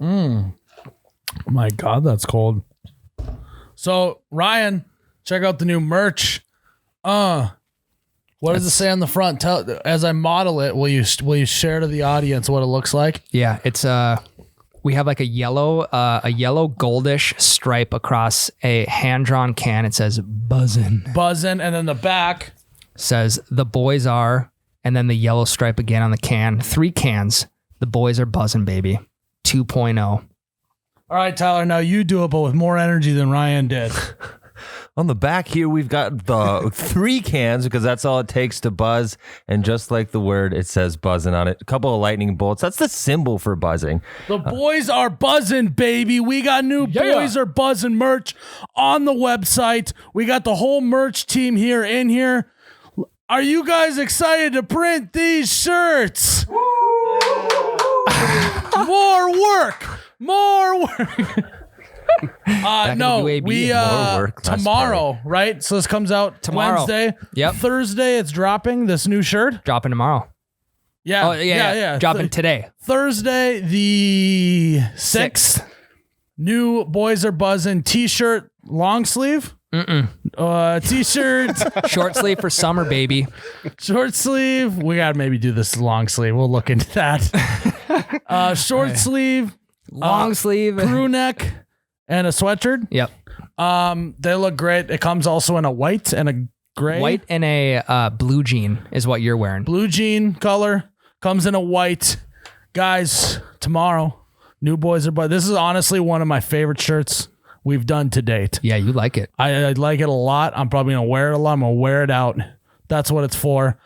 My God, that's cold. So, Ryan, check out the new merch. What does it say on the front? Tell, as I model it, will you share to the audience what it looks like? Yeah, it's we have like a yellow goldish stripe across a hand-drawn can. It says buzzin'. Buzzin', and then the back says the boys are, and then the yellow stripe again on the can. 3 cans. The boys are buzzin', baby. 2.0. All right, Tyler, now you do it, but with more energy than Ryan did. On the back here, we've got the 3 cans because that's all it takes to buzz. And just like the word, it says buzzing on it. A couple of lightning bolts. That's the symbol for buzzing. The boys are buzzing, baby. We got new Boys Are Buzzing merch on the website. We got the whole merch team here in here. Are you guys excited to print these shirts? More work. No, we tomorrow, right? So this comes out tomorrow. Wednesday. Yep. Thursday, it's dropping this new shirt. Dropping tomorrow. Yeah. Oh, yeah. Dropping today. Thursday, the 6th. New Boys Are Buzzing t-shirt, long sleeve. T-shirt, short sleeve for summer, baby. Short sleeve. We gotta maybe do this long sleeve. We'll look into that. Short sleeve, long sleeve, crew neck. And a sweatshirt. Yep. They look great. It comes also in a white and a gray. White and a blue jean is what you're wearing. Blue jean color. Comes in a white. Guys, tomorrow, new Boys Are Buzzing. This is honestly one of my favorite shirts we've done to date. Yeah, you like it. I like it a lot. I'm probably going to wear it a lot. I'm going to wear it out. That's what it's for.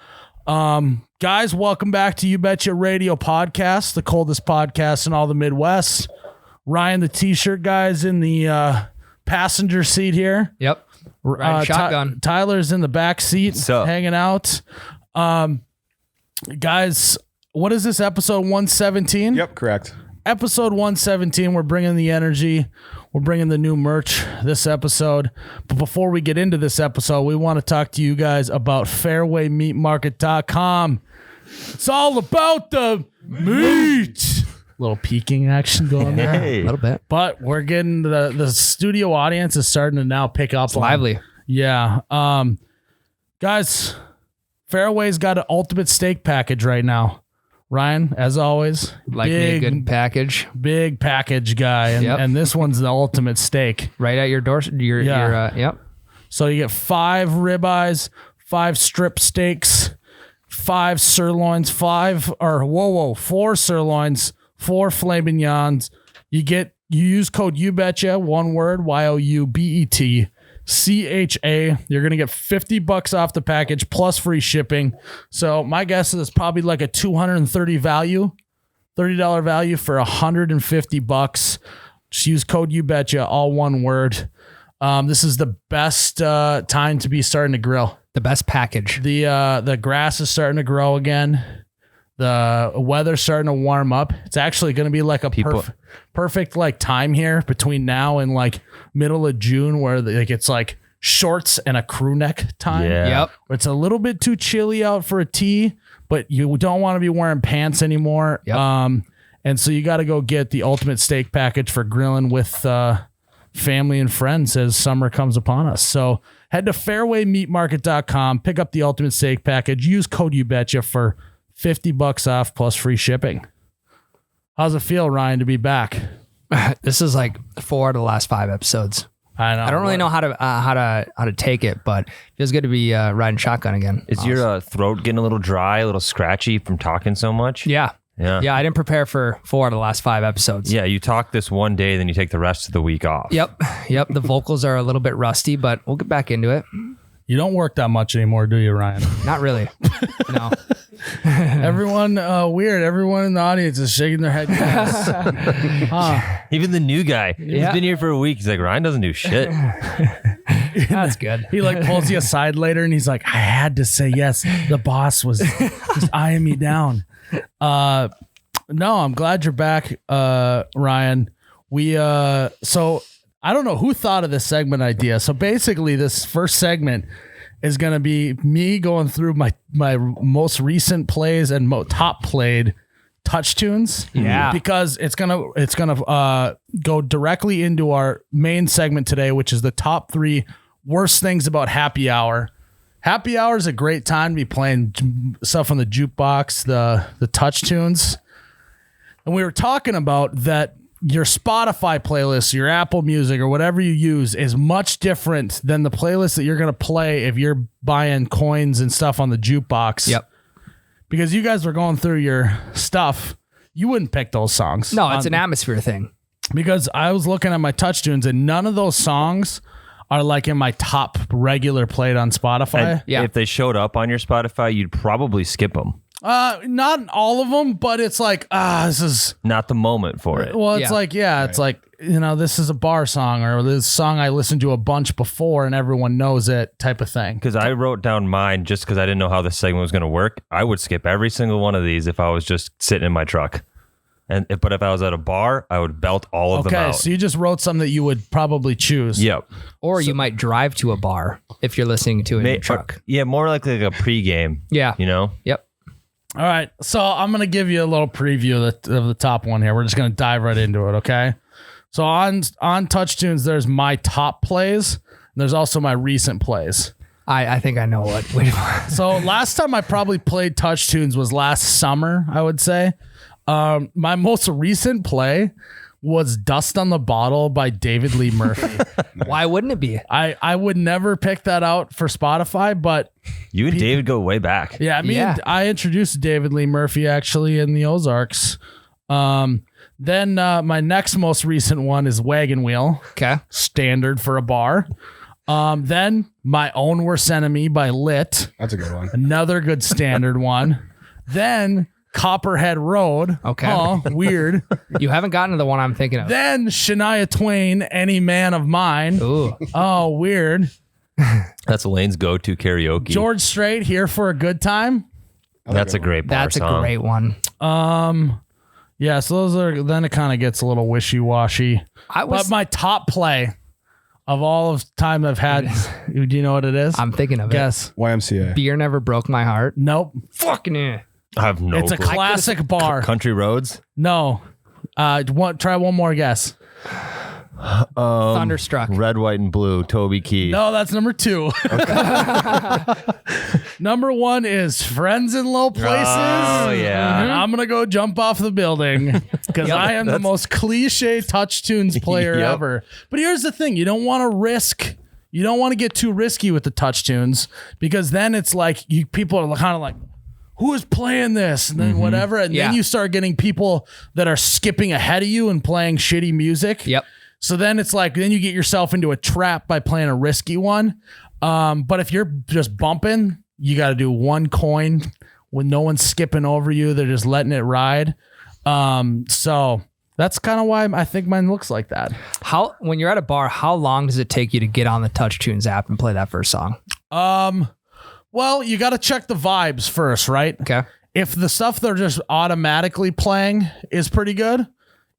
Guys, welcome back to You Betcha Radio Podcast, the coldest podcast in all the Midwest. Ryan, the t-shirt guy's in the passenger seat here. Yep. Riding shotgun. Tyler's in the back seat, hanging out. Guys, what is this, episode 117? Yep, correct. Episode 117, we're bringing the energy. We're bringing the new merch this episode. But before we get into this episode, we want to talk to you guys about fairwaymeatmarket.com. It's all about the meat. Little peeking action going there. A little bit. But we're getting the studio audience is starting to now pick up. It's lively. Yeah. Guys, Fairway's got an ultimate steak package right now. Ryan, as always, like a good package. Big package guy. And this one's the ultimate steak. Right at your door. Yep. So you get 5 ribeyes, 5 strip steaks, 5 sirloins, 4 sirloins, 4 filet mignons. You use code YouBetcha, one word, YOUBETCHA. You're going to get $50 off the package plus free shipping. So my guess is it's probably like a $230 value for $150. Just use code YouBetcha, all one word. This is the best time to be starting to grill. The best package. The grass is starting to grow again. The weather's starting to warm up. It's actually going to be like a perfect like time here between now and like middle of June where it's like shorts and a crew neck time. Yeah. Yep. It's a little bit too chilly out for a tee, but you don't want to be wearing pants anymore. Yep. And so you got to go get the ultimate steak package for grilling with family and friends as summer comes upon us. So head to fairwaymeatmarket.com, pick up the ultimate steak package, use code YouBetcha for $50 off plus free shipping. How's it feel, Ryan, to be back? This is like 4 of the last 5 episodes. I know. I don't really know how to take it, but it feels good to be riding shotgun again. Is your throat getting a little dry, a little scratchy from talking so much? Yeah. Yeah. I didn't prepare for 4 of the last 5 episodes. Yeah, you talk this one day, then you take the rest of the week off. Yep. The vocals are a little bit rusty, but we'll get back into it. You don't work that much anymore, do you, Ryan? Not really. No. Everyone, weird. Everyone in the audience is shaking their head. Yes. Even the new guy. He's been here for a week. He's like, Ryan doesn't do shit. That's good. He like pulls you aside later and he's like, I had to say yes. The boss was just eyeing me down. No, I'm glad you're back, Ryan. So I don't know who thought of this segment idea. So basically this first segment is going to be me going through my most recent plays and top played touch tunes. Yeah. Because it's gonna go directly into our main segment today, which is the top 3 worst things about happy hour. Happy hour is a great time to be playing stuff on the jukebox, the touch tunes. And we were talking about that your Spotify playlist, your Apple Music, or whatever you use is much different than the playlist that you're going to play if you're buying coins and stuff on the jukebox. Yep. Because you guys were going through your stuff. You wouldn't pick those songs. No, it's an atmosphere thing. Because I was looking at my touch tunes and none of those songs are like in my top regular played on Spotify. And Yeah. if they showed up on your Spotify, you'd probably skip them. Not all of them, but it's like, this is... Not the moment for it. Well, it's it's like, this is a bar song or this song I listened to a bunch before and everyone knows it type of thing. Because I wrote down mine just because I didn't know how this segment was going to work. I would skip every single one of these if I was just sitting in my truck. But if I was at a bar, I would belt all of them out. Okay, so you just wrote some that you would probably choose. Yep. Or you might drive to a bar if you're listening to it in your truck. Yeah, more like a pregame. Yeah. Yep. All right, so I'm going to give you a little preview of the top one here. We're just going to dive right into it, okay? So on Touch Tunes, there's my top plays. And there's also my recent plays. I think I know what. Wait. So last time I probably played Touch Tunes was last summer, I would say. My most recent play was Dust on the Bottle by David Lee Murphy. Why wouldn't it be? I would never pick that out for Spotify, but You and David go way back. yeah, I introduced David Lee Murphy actually in the Ozarks. Then my next most recent one is Wagon Wheel, Okay. standard for a bar. Then My Own Worst Enemy by Lit, That's a good one. another good standard one. Then Copperhead Road. Okay. Oh, weird. You haven't gotten to the one I'm thinking of. Then Shania Twain, Any Man of Mine. Ooh. Oh, weird. That's Lane's go-to karaoke. George Strait, Here for a Good Time. That's a great bar That's song. a great one. Yeah, so those are, then it kind of gets a little wishy-washy. But my top play of all of time I've had, do you know what it is? I'm thinking of Guess. YMCA. Beer Never Broke My Heart. Nope. Fucking yeah. I have no It's a clue. classic bar. Country Roads? No. Try one more guess. Thunderstruck. Red, White, and Blue, Toby Keith. No, that's number 2. Number 1 is Friends in Low Places. Oh, yeah. And I'm going to go jump off the building because I am the most cliche touch tunes player Yep. ever. But here's the thing. You don't want to get too risky with the touch tunes because then it's like people are kind of like, who is playing this? And then whatever. And Yeah. then you start getting people that are skipping ahead of you and playing shitty music. Yep. So then it's like, then you get yourself into a trap by playing a risky one. But if you're just bumping, you got to do one coin when no one's skipping over you. They're just letting it ride. So that's kind of why I think mine looks like that. When you're at a bar, how long does it take you to get on the Touch Tunes app and play that first song? Well, you got to check the vibes first, right? Okay. If the stuff they're just automatically playing is pretty good,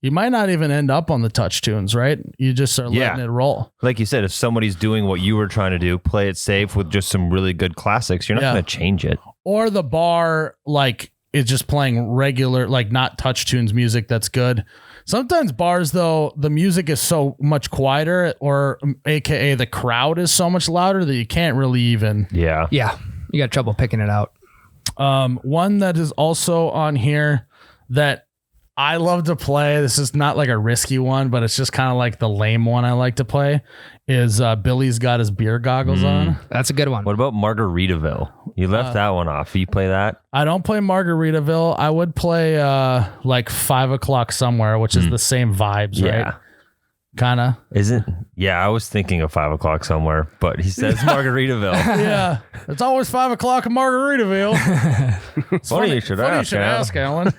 you might not even end up on the touch tunes, right? You just are letting it roll. Like you said, if somebody's doing what you were trying to do, play it safe with just some really good classics, you're not going to change it. Or the bar, like, is just playing regular, like, not touch tunes music that's good. Sometimes bars, though, the music is so much quieter, or AKA the crowd is so much louder that you can't really even. Yeah. Yeah. You got trouble picking it out. One that is also on here that I love to play, this is not like a risky one, but it's just kind of like the lame one I like to play, is Billy's Got His Beer Goggles On. That's a good one. What about Margaritaville? You left that one off. You play that? I don't play Margaritaville. I would play like 5 o'clock somewhere, which is the same vibes, right? Kind of. Isn't? Yeah, I was thinking of 5 o'clock somewhere, but he says Margaritaville. Yeah. It's always 5 o'clock in Margaritaville. Funny you should ask, Alan.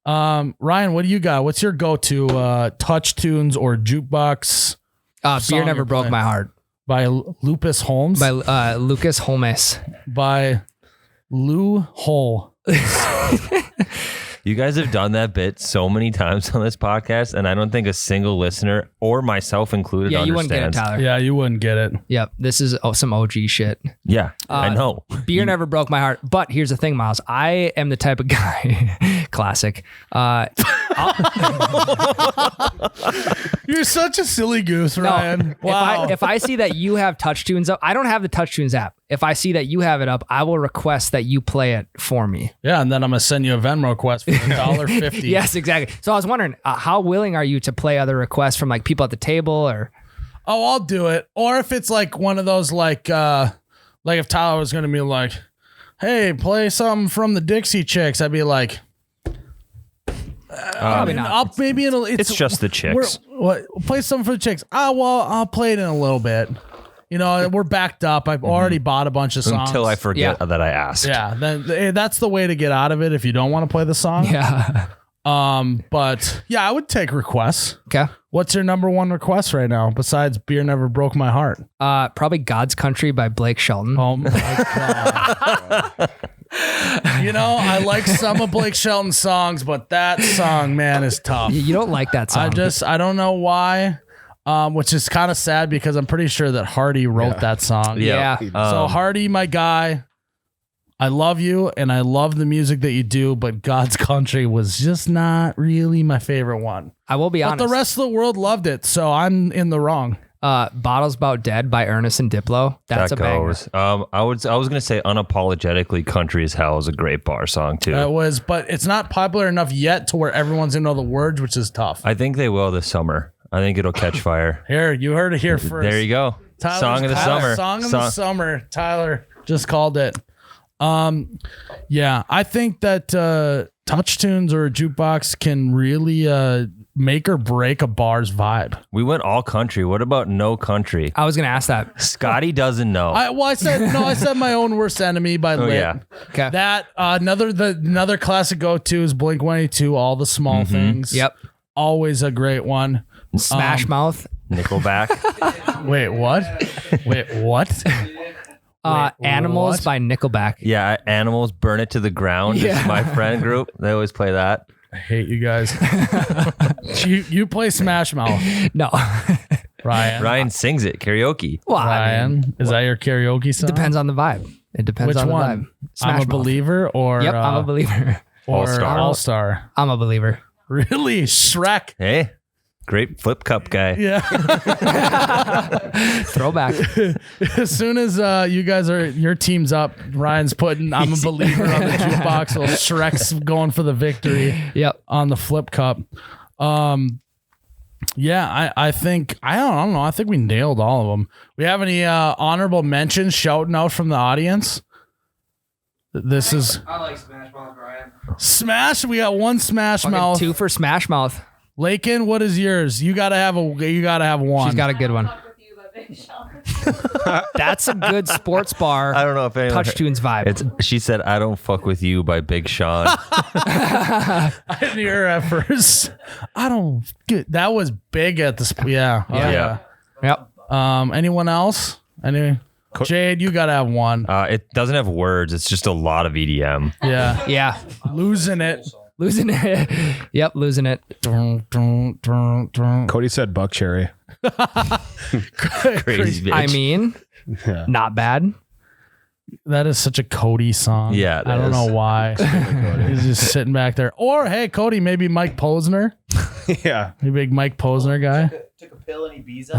Ryan, what do you got? What's your go-to touch tunes or jukebox Beer song Never you're Broke playing? My Heart by Lupus Holmes? by Lucas Holmes. By Lou Hole. You guys have done that bit so many times on this podcast, and I don't think a single listener, or myself included, Yeah, you wouldn't get it, understands. Tyler. Yeah, you wouldn't get it. Yep. This is some OG shit. Yeah, I know. Beer Never Broke My Heart. But here's the thing, Miles. I am the type of guy, classic. You're such a silly goose, Ryan. Wow. If I see that you have Touch Tunes up, I don't have the Touch Tunes app. If I see that you have it up, I will request that you play it for me. Yeah, and then I'm gonna send you a Venmo request for $1.50. Yes, exactly. So I was wondering, how willing are you to play other requests from like people at the table or? Oh, I'll do it. Or if it's like one of those like if Tyler was gonna be like, "Hey, play something from the Dixie Chicks," I'd be like, Probably not. maybe It's just the Chicks. Play something for the Chicks. Well, I'll play it in a little bit. You know, we're backed up. I've already bought a bunch of songs. Until I forget that I asked. Yeah, then that's the way to get out of it if you don't want to play the song. Yeah. But yeah, I would take requests. Okay. What's your number one request right now besides "Beer Never Broke My Heart"? Probably "God's Country" by Blake Shelton. Oh my god. You know, I like some of Blake Shelton's songs, but that song, man, is tough. You don't like that song. I don't know why. Which is kind of sad because I'm pretty sure that Hardy wrote that song. Yeah. So Hardy, my guy, I love you and I love the music that you do, but God's Country was just not really my favorite one. I will be honest. But the rest of the world loved it, so I'm in the wrong. Bottles About Dead by Ernest and Diplo. That's a banger. I was gonna say Unapologetically Country as Hell is a great bar song too. But it's not popular enough yet to where everyone's gonna know the words, which is tough. I think they will this summer. I think it'll catch fire. Here, you heard it here first. There you go. Tyler's Song of the summer. Song of the summer. Tyler just called it. Yeah, I think that Touch Tunes or a Jukebox can really make or break a bar's vibe. We went all country. What about no country? I was gonna ask that. Scotty doesn't know. I said My Own Worst Enemy by Lit. Yeah. Okay. That another classic go-to is Blink-182, All the Small Things. Yep. Always a great one. Smash Mouth. Nickelback. Wait, what? Animals what? by Nickelback. Yeah, Animals, Burn It to the Ground. Yeah. Is my friend group. They always play that. I hate you guys. you play Smash Mouth, No. Ryan. Ryan sings it karaoke. Well, I mean, Ryan, is that your karaoke song? depends on the vibe. It depends Which on the one? vibe. Smash I'm a Mouth. Believer or Yep, I'm a believer. or All-Star. All-Star. I'm a believer. Really? Shrek. Hey, great flip cup guy. Yeah. Throwback. As soon as your team's up, Ryan's putting "I'm a Believer" on the jukebox while Shrek's going for the victory Yep. on the flip cup. Yeah, I think I don't know. I think we nailed all of them. We have any honorable mentions shouting out from the audience? This is I like Smash Mouth, Ryan. Smash. We got one Smash Mouth. 2 for Smash Mouth. Lakin, what is yours? You gotta have one. She's got a good one. Fuck with you by Big Sean. That's a good sports bar. I don't know if anyone Touch Tunes vibe. She said, "I don't fuck with you" by Big Sean. I didn't hear her at first. I don't get that was big at the yeah. Oh, Yeah. Yep. Anyone else? Jade, you gotta have one. It doesn't have words. It's just a lot of EDM. Yeah. Yeah. Losing it. Losing it. Yep, losing it. Cody said Buck Cherry. Crazy bitch. I mean, not bad. That is such a Cody song. Yeah, it I don't is. know why. He's just sitting back there. Or hey, Cody, maybe Mike Posner. Yeah. You big Mike Posner guy. Took a pill in Ibiza.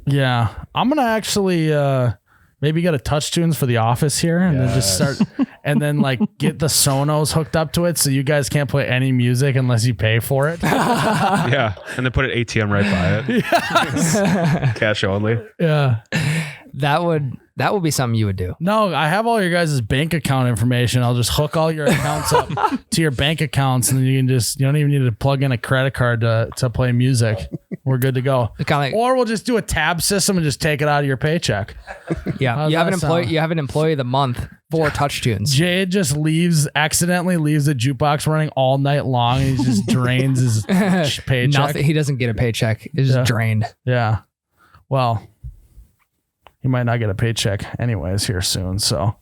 Yeah, I'm gonna actually maybe get a Touch Tunes for the office here, and then just start, and then like get the Sonos hooked up to it, so you guys can't play any music unless you pay for it. Yeah. And then put an ATM right by it. Yes. Cash only. Yeah. That would be something you would do. No, I have all your guys' bank account information. I'll just hook all your accounts up to your bank accounts, and then you don't even need to plug in a credit card to play music. We're good to go. Kind of Or we'll just do a tab system and just take it out of your paycheck. yeah. How's You have that an employee. sound? You have an employee of the month for Touch Tunes. Jade just accidentally leaves the jukebox running all night long, and he just drains his paycheck. Nothing. He doesn't get a paycheck. It's just drained. Yeah. Well, he might not get a paycheck anyways here soon, so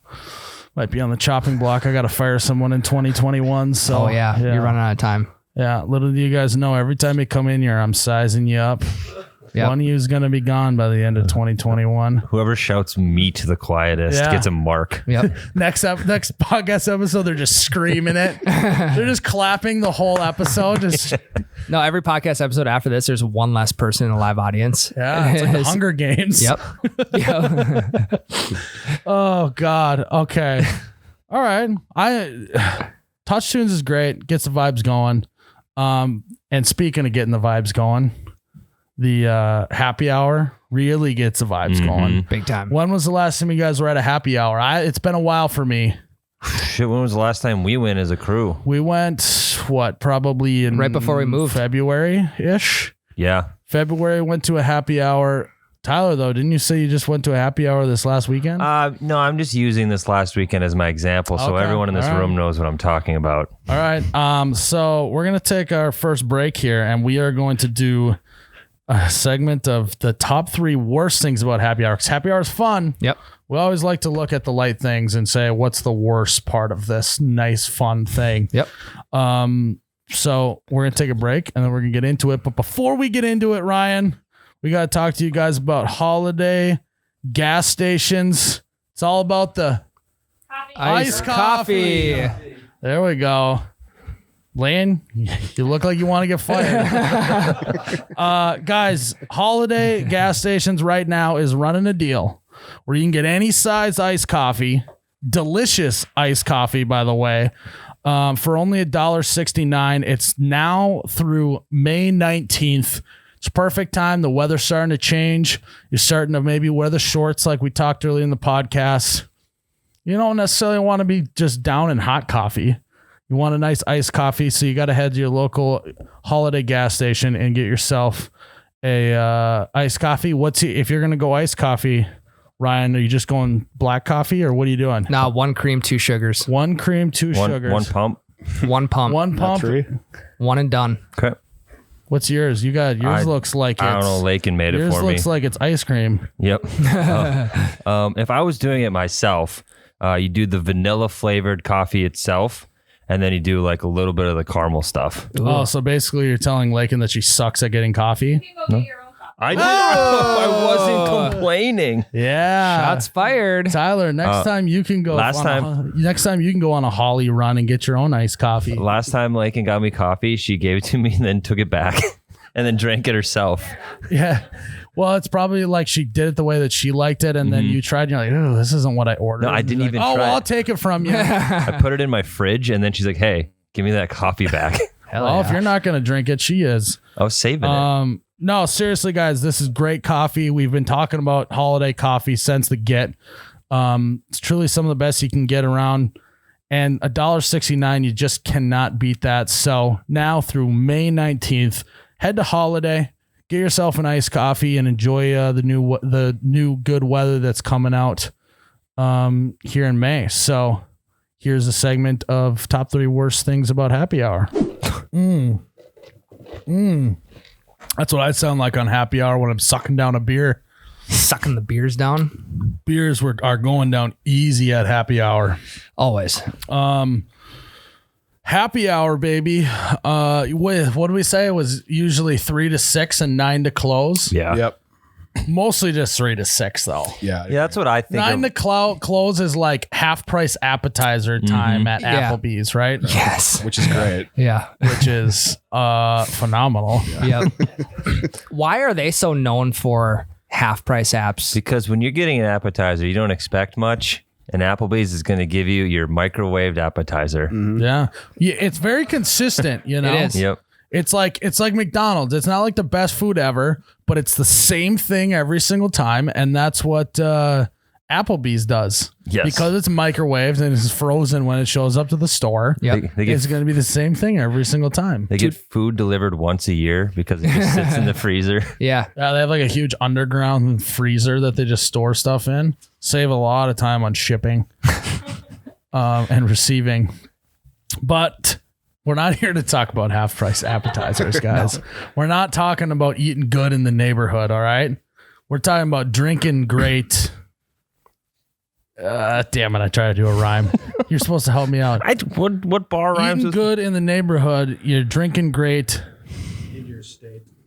might be on the chopping block. I got to fire someone in 2021. So Oh yeah, you're running out of time. Yeah, little do you guys know, every time you come in here, I'm sizing you up. Yep. One of you is going to be gone by the end of 2021. Whoever shouts meat the quietest Yeah. gets a mark. Yep. Next podcast episode, they're just screaming it. They're just clapping the whole episode. Just No, every podcast episode after this, there's one less person in the live audience. yeah, it's like the Hunger Games. Yep. Yep. Oh God. Okay. All right. Touch Tunes is great. Gets the vibes going. And speaking of getting the vibes going, the happy hour really gets the vibes going. Big time. When was the last time you guys were at a happy hour? It's been a while for me. Shit, when was the last time we went as a crew? We went probably in Right before we moved. February-ish. Yeah. February went to a happy hour. Tyler, though, didn't you say you just went to a happy hour this last weekend? No, I'm just using this last weekend as my example, so Okay. everyone in this All right. room knows what I'm talking about. All right. So we're going to take our first break here, and we are going to do a segment of the top 3 worst things about happy hour. 'Cause happy hour is fun. Yep. We always like to look at the light things and say, what's the worst part of this nice, fun thing? Yep. So we're going to take a break, and then we're going to get into it. But before we get into it, Ryan, we got to talk to you guys about holiday gas stations. It's all about the iced coffee. There we go. Lane, you look like you want to get fired. Guys, Holiday gas stations right now is running a deal where you can get any size iced coffee, delicious iced coffee, by the way, for only $1.69. It's now through May 19th. It's perfect time. The weather's starting to change. You're starting to maybe wear the shorts like we talked earlier in the podcast. You don't necessarily want to be just down in hot coffee. You want a nice iced coffee, so you got to head to your local Holiday gas station and get yourself a iced coffee. If you're going to go iced coffee, Ryan, are you just going black coffee or what are you doing? Nah, 1 cream, 2 sugars. 1 cream, 2 sugars. One pump. 1 pump. 1 pump. 1 and done. Okay. What's yours? Yours looks like I don't know. Lakin made it yours for me. looks like it's ice cream. Yep. If I was doing it myself, you do the vanilla flavored coffee itself, and then you do like a little bit of the caramel stuff. Oh, so basically you're telling Lakin that she sucks at getting coffee? You can go get your own coffee. I did. I wasn't complaining. Yeah. Shots fired. Tyler, next time you can go next time you can go on a Holly run and get your own iced coffee. Last time Lakin got me coffee, she gave it to me and then took it back and then drank it herself. Yeah. Well, it's probably like she did it the way that she liked it, and then you tried, and you're like, oh, this isn't what I ordered. No, I didn't You're even like, oh, try well, I'll it. take it from you. I put it in my fridge and then she's like, hey, give me that coffee back. Hell Well, yeah. if you're not going to drink it, she is. I was saving it. No, seriously, guys, this is great coffee. We've been talking about holiday coffee since the get. It's truly some of the best you can get around. And $1.69, you just cannot beat that. So now through May 19th, head to Holiday, get yourself an iced coffee, and enjoy the new good weather that's coming out here in May. So here's a segment of top 3 worst things about happy hour. That's what I sound like on happy hour when I'm sucking down a beer. Sucking the beers down. Beers are going down easy at happy hour. Always. Happy hour, baby. What do we say? It was usually 3 to 6 and 9 to close. Yeah. Yep. Mostly just 3 to 6 though. Yeah. Yeah, that's what I think. 9 to close is like half price appetizer time at Yeah. Applebee's, right? Yes. Which is great. Yeah. Which is phenomenal. Yep. Why are they so known for half price apps? Because when you're getting an appetizer, you don't expect much. And Applebee's is going to give you your microwaved appetizer. Yeah. It's very consistent, you know. It is. Yep. It's like McDonald's. It's not like the best food ever, but it's the same thing every single time, and that's what Applebee's does. Yes. Because it's microwaved and it's frozen when it shows up to the store. Yep. They get, It's going to be the same thing every single time. they get food delivered once a year because it just sits in the freezer. Yeah. Yeah, they have like a huge underground freezer that they just store stuff in. Save a lot of time on shipping and receiving. But we're not here to talk about half price appetizers, guys. We're not talking about eating good in the neighborhood, all right? We're talking about drinking great. Damn it, I tried to do a rhyme. You're supposed to help me out. What bar rhymes Eating with good in the neighborhood, you're drinking great.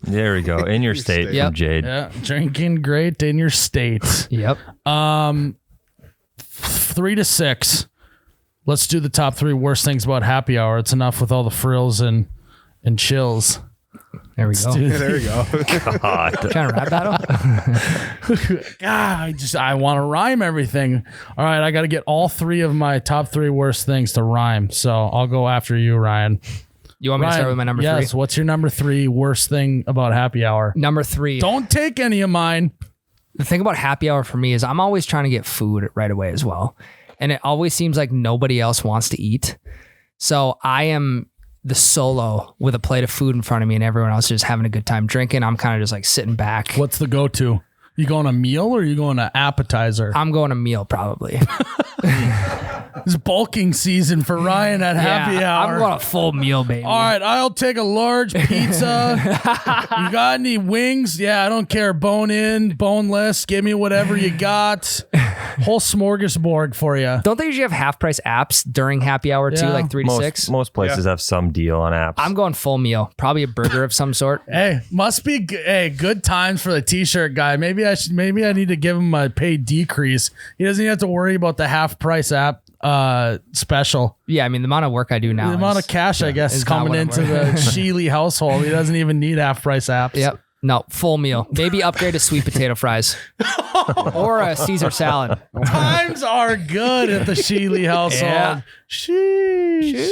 There we go. In your state Yep. from Jade. Yeah, drinking great in your state. Yep. 3 to 6. Let's do the top 3 worst things about happy hour. It's enough with all the frills and chills. There we go. There you go. God. Trying to rap battle. God, I want to rhyme everything. All right, I got to get all 3 of my top 3 worst things to rhyme. So I'll go after you, Ryan. You want me to start with my number 3? Yes. What's your number 3 worst thing about happy hour? Number 3. Don't take any of mine. The thing about happy hour for me is I'm always trying to get food right away as well. And it always seems like nobody else wants to eat. So I am the solo with a plate of food in front of me and everyone else is just having a good time drinking. I'm kind of just like sitting back. What's the go-to? You going a meal or you going to appetizer? I'm going a meal probably. It's bulking season for Ryan at happy hour. I'm going a full meal, baby. All right, I'll take a large pizza. You got any wings? Yeah, I don't care. Bone in, boneless. Give me whatever you got. Whole smorgasbord for you. Don't they usually have half price apps during happy hour too, Yeah. like 3 to 6? Most places have some deal on apps. I'm going full meal, probably a burger of some sort. Hey, must be good times for the t-shirt guy. Maybe I need to give him a pay decrease. He doesn't even have to worry about the half price app special. Yeah, I mean the amount of work I do now. The amount of cash I guess is is not coming what I'm into the Sheely household. He doesn't even need half price apps. Yep. No, full meal. Maybe upgrade to sweet potato fries or a Caesar salad. Times are good at the Sheely household. Yeah. Sheesh.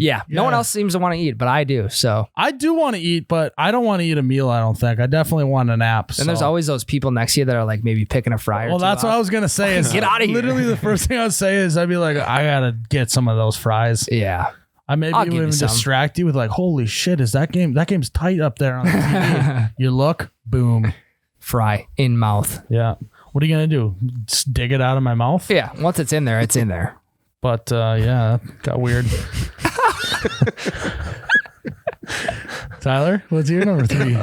Yeah, no one else seems to want to eat, but I do. So I do want to eat, but I don't want to eat a meal. I don't think. I definitely want a nap. then there's always those people next to you that are like maybe picking a fry. Well, that's what I was gonna say. Is Get outta here. Literally, the first thing I'd say is I'd be like, I gotta get some of those fries. Yeah. I maybe I'll give you even some. distract you with like, holy shit, is that game? That game's tight up there on the TV. You look, boom. Fry in mouth. Yeah. What are you gonna do? Just dig it out of my mouth? Yeah. Once it's in there, it's in there. But yeah, that got weird. Tyler, what's your number 3?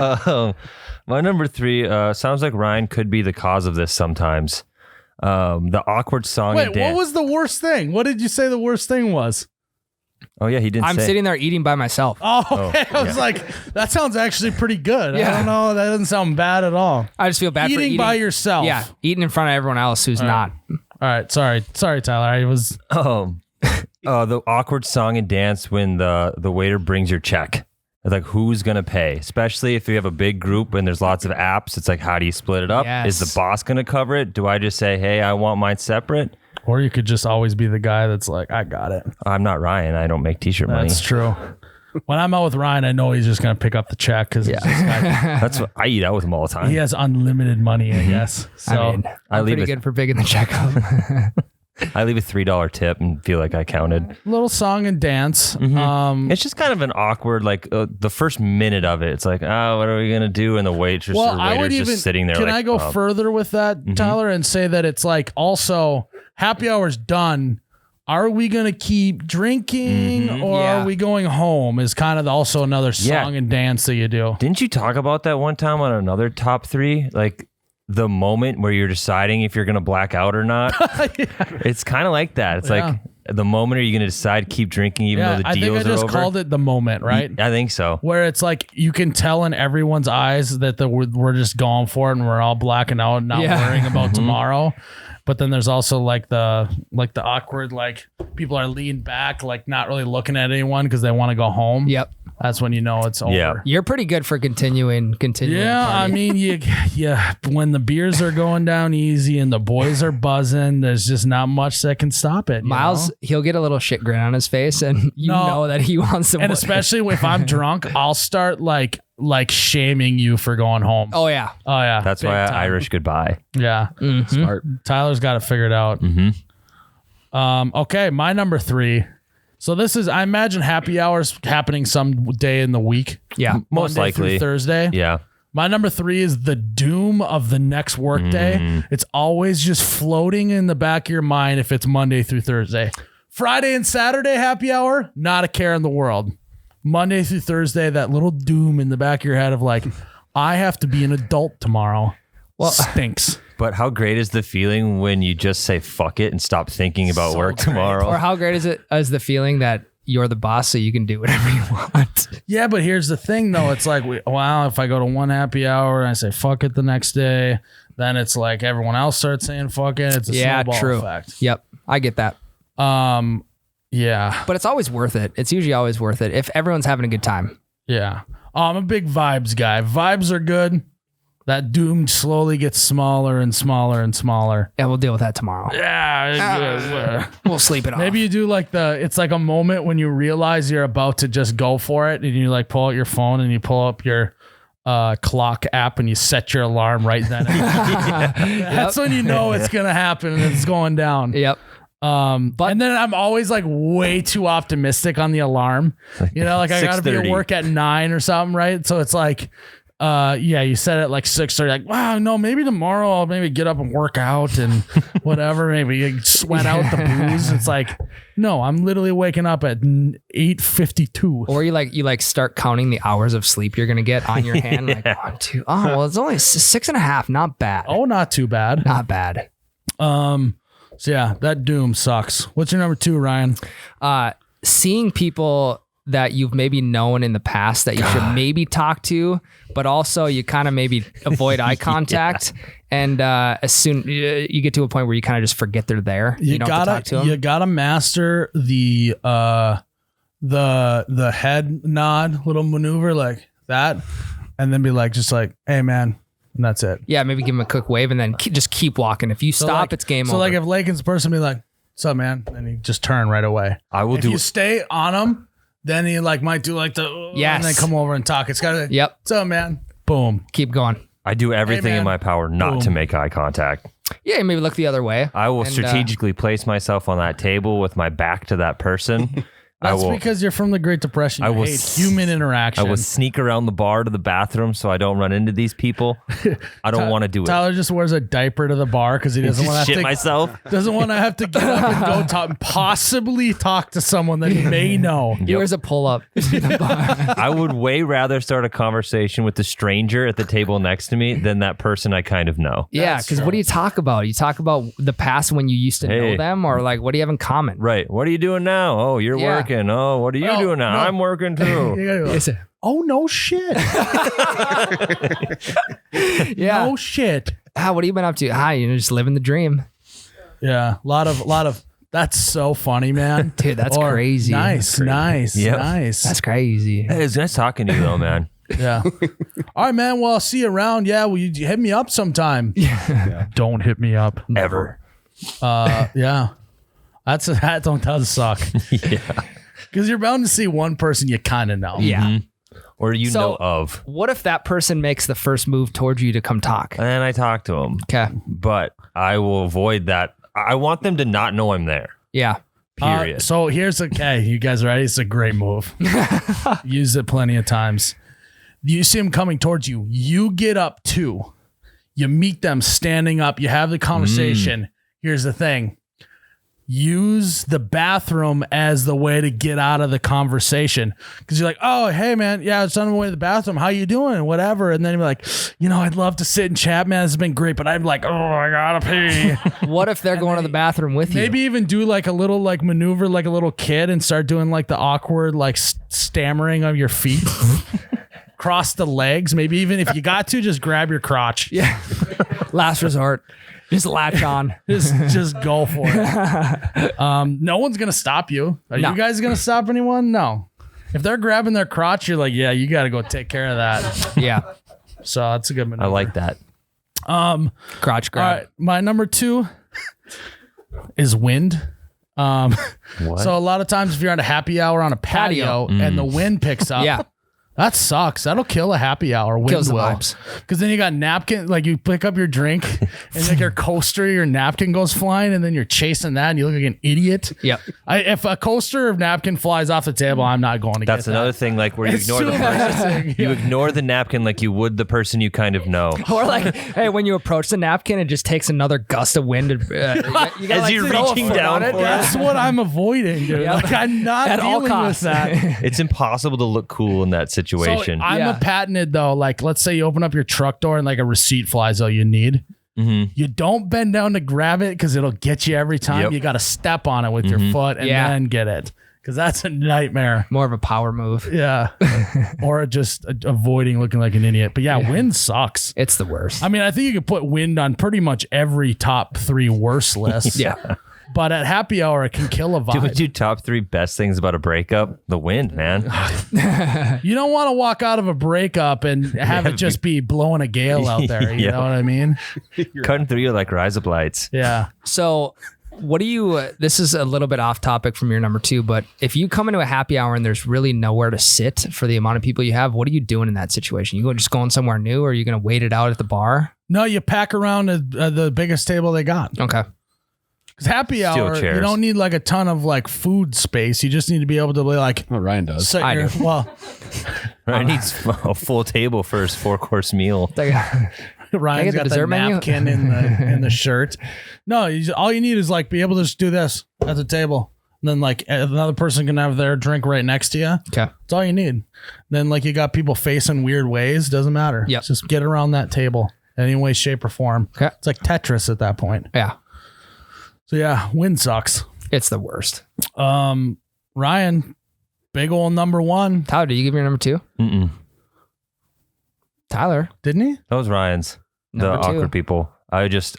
My number 3 sounds like Ryan could be the cause of this sometimes. The awkward song and Wait, dance. what was the worst thing? What did you say the worst thing was? Oh yeah, he didn't I'm say. sitting there eating by myself. Oh, okay. I was like, that sounds actually pretty good. I Yeah. don't know. That doesn't sound bad at all. I just feel bad for Eating eating by yourself. Yeah, eating in front of everyone else who's not. All right. Sorry, Tyler. I was. The awkward song and dance when the waiter brings your check. It's like, who's going to pay? Especially if you have a big group and there's lots of apps. It's like, how do you split it up? Yes. Is the boss going to cover it? Do I just say, hey, I want mine separate? Or you could just always be the guy that's like, I got it. I'm not Ryan. I don't make t-shirt money. That's true. When I'm out with Ryan, I know he's just gonna pick up the check because That's what I eat out with him all the time. he has unlimited money, I guess. So I mean, I I'm leave pretty it- good for picking the check up. I leave a $3 tip and feel like I counted. little song and dance. It's just kind of an awkward, like the first minute of it. It's like, oh, what are we gonna do? And the waitress or I would waiter's even. just sitting there. Can like, I go oh. further with that, Tyler, and say that it's like also happy hour's done. Are we gonna keep drinking or Yeah. are we going home? Is kind of also another song Yeah. and dance that you do. Didn't you talk about that one time on another top 3? Like the moment where you're deciding if you're going to black out or not. It's kind of like that. It's like the moment are you going to decide keep drinking even though the I think deals I just are over? called it the moment, right? I think so. Where it's like you can tell in everyone's eyes that we're just going for it and we're all blacking out and not worrying about tomorrow. But then there's also like the awkward, like people are leaned back, like not really looking at anyone because they want to go home. Yep. That's when you know it's over. Yeah. You're pretty good for continuing. Yeah, I mean, when the beers are going down easy and the boys are buzzing, there's just not much that can stop it. you Miles, know? he'll get a little shit grin on his face, and you know that he wants to. And especially if I'm drunk, I'll start like shaming you for going home. Oh yeah. That's Big why time. Irish goodbye. Yeah. Smart. Tyler's got it figured out. Okay, my number 3. So this is, I imagine happy hours happening some day in the week. Yeah. Most Monday through likely. Thursday. Yeah. My number 3 is the doom of the next work day. It's always just floating in the back of your mind if it's Monday through Thursday. Friday and Saturday happy hour, not a care in the world. Monday through Thursday, that little doom in the back of your head of like, I have to be an adult tomorrow. Well, stinks. But how great is the feeling when you just say fuck it and stop thinking about So work great. tomorrow? Or how great is the feeling that you're the boss so you can do whatever you want? Yeah, but here's the thing though. It's like, wow, if I go to one happy hour and I say fuck it the next day, then it's like everyone else starts saying fuck it. It's a snowball true. effect. Yep, I get that. Yeah. But it's always worth it. It's usually always worth it if everyone's having a good time. Yeah. I'm a big vibes guy. Vibes are good. That doom slowly gets smaller and smaller and smaller. And we'll deal with that tomorrow. Yeah. We'll sleep it off. Maybe you do like it's like a moment when you realize you're about to just go for it and you like pull out your phone and you pull up your clock app and you set your alarm right then. That's when you know it's going to happen and it's going down. Yep. But and then I'm always like way too optimistic on the alarm. You know, like I gotta be at 6:30. work at 9 or something, right? So it's like, you set it at like 6:30. Like, wow, no, maybe tomorrow I'll maybe get up and work out and whatever. Maybe you sweat out the booze. It's like, no, I'm literally waking up at 8:52. Or you start counting the hours of sleep you're gonna get on your hand. Like 1, 2. Oh, well, it's only 6.5. Not bad. Oh, not too bad. Not bad. So yeah, that doom sucks. What's your number 2, Ryan? Seeing people that you've maybe known in the past that you should maybe talk to, but also you kind of maybe avoid eye contact. And as soon you get to a point where you kind of just forget they're there, you don't have to talk to them. You gotta master the head nod, little maneuver like that, and then be like, just like, hey man, and that's it. Yeah, maybe give them a quick wave and then just keep walking. If you stop, like, it's game over. So like if Lakin's person be like, what's up, man? And you just turn right away. I will If do you stay on him, then he like might do like the Yes. and then come over and talk. It's gotta Yep. What's up, man? Boom. Keep going. I do everything man. in my power not to Boom. make eye contact. Yeah, maybe look the other way. I will And, strategically place myself on that table with my back to that person. That's because you're from the Great Depression. You I will hate s- human interaction. I will sneak around the bar to the bathroom so I don't run into these people. I don't want to do it. Tyler just wears a diaper to the bar because he doesn't want to Shit have to myself. doesn't want to have to get up and go talk, possibly talk to someone that he may know. Here's a pull up. I would way rather start a conversation with the stranger at the table next to me than that person I kind of know. Yeah, That's because what do you talk about? You talk about the past when you used to know Hey. them, or like what do you have in common? Right. What are you doing now? Oh, you're Yeah. working. Oh, what are you Oh, doing now? no. I'm working too. You gotta go, Is it? oh no shit. Yeah. No shit. What have you been up to? Hi, just living the dream. Yeah. A lot of that's so funny, man. Dude, that's Or, crazy. Nice, nice, Yep. nice. That's crazy. Hey, it's nice talking to you though, man. Yeah. All right, man. Well, I'll see you around. Yeah. Will you hit me up sometime? Yeah. Don't hit me up. Ever. Yeah. That does suck. Yeah. Because you're bound to see one person you kind of know. Yeah. Or you So- know of. What if that person makes the first move towards you to come talk? And I talk to them, Okay. but I will avoid that. I want them to not know I'm there. Yeah. Period. So here's okay. You guys ready? It's a great move. Used it plenty of times. You see them coming towards you. You get up too. You meet them standing up. You have the conversation. Here's the thing. Use the bathroom as the way to get out of the conversation. Because you're like, oh, hey, man. Yeah, it's on the way to the bathroom. How you doing? Whatever. And then you're like, I'd love to sit and chat, man. This has been great. But I'm like, oh, I got to pee. What if they're going to the bathroom with you? Maybe even do like a little like maneuver like a little kid and start doing like the awkward like stammering of your feet. Cross the legs. Maybe even if you got to, just grab your crotch. Yeah. Last resort. Just latch on. Just go for it. No one's gonna stop you. Are No. you guys gonna stop anyone? No. If they're grabbing their crotch, you're like, yeah, you got to go take care of that. Yeah. So that's a good maneuver. I like that. Crotch All grab. right, my number 2 is wind. What? So a lot of times if you're at a happy hour on a patio and the wind picks up, Yeah. that sucks. That'll kill a happy hour. Wind Kills the will. vibes. Because then you got napkin, like you pick up your drink and like your coaster, your napkin goes flying, and then you're chasing that and you look like an idiot. Yep. If a coaster or napkin flies off the table, I'm not going to That's get another that. thing, like where you It's ignore too the person. embarrassing. You ignore the napkin like you would the person you kind of know. Or like, hey, when you approach the napkin, it just takes another gust of wind. You gotta, As like, you're throw a reaching foot down on it. for it. That's what I'm avoiding, dude. Yeah. Like I'm not At all dealing with costs. that. It's impossible to look cool in that situation. So I'm Yeah. a patented though. Like, let's say you open up your truck door and like a receipt flies out you need. You don't bend down to grab it because it'll get you every time. Yep. You got to step on it with your foot and then get it, because that's a nightmare. More of a power move. Yeah. Or just avoiding looking like an idiot. But yeah, wind sucks. It's the worst. I mean, I think you could put wind on pretty much every top 3 worst list. Yeah. But at happy hour, it can kill a Do we vibe. do top 3 best things about a breakup? The wind, man. You don't want to walk out of a breakup and have it just be blowing a gale out there. You Yeah. know what I mean? Cutting through you like rise up lights. Yeah. So what do you, this is a little bit off topic from your number 2, but if you come into a happy hour and there's really nowhere to sit for the amount of people you have, what are you doing in that situation? Just going somewhere new, or are you going to wait it out at the bar? No, you pack around the biggest table they got. Okay. Because happy Steel hour, chairs. you don't need like a ton of like food space. You just need to be able to be like, Well, Ryan does. sit I your, do. well, Ryan needs a full table for his 4-course meal. Ryan's the got the dessert menu? napkin in the shirt. No, all you need is like be able to just do this at the table. And then like another person can have their drink right next to you. Okay. That's all you need. Then like you got people facing weird ways. Doesn't matter. Yep. Just get around that table any way, shape, or form. Okay. It's like Tetris at that point. Yeah. So yeah, wind sucks. It's the worst. Ryan, big old number 1, Tyler, did you give your number 2? Mm-mm. Tyler. didn't he? That was Ryan's. The Number 2. awkward people. I just